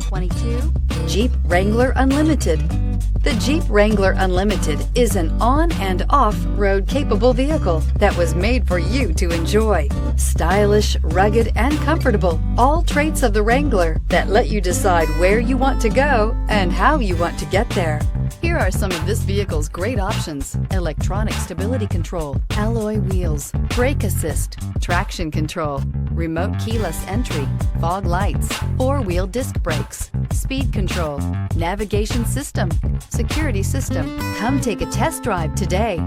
2022 Jeep Wrangler Unlimited. The Jeep Wrangler Unlimited is an on- and off-road capable vehicle that was made for you to enjoy. Stylish, rugged, and comfortable, all traits of the Wrangler that let you decide where you want to go and how you want to get there. Here are some of this vehicle's great options: electronic stability control, alloy wheels, brake assist, traction control, remote keyless entry, fog lights, four-wheel disc brakes, speed control, navigation system, security system. Come take a test drive today.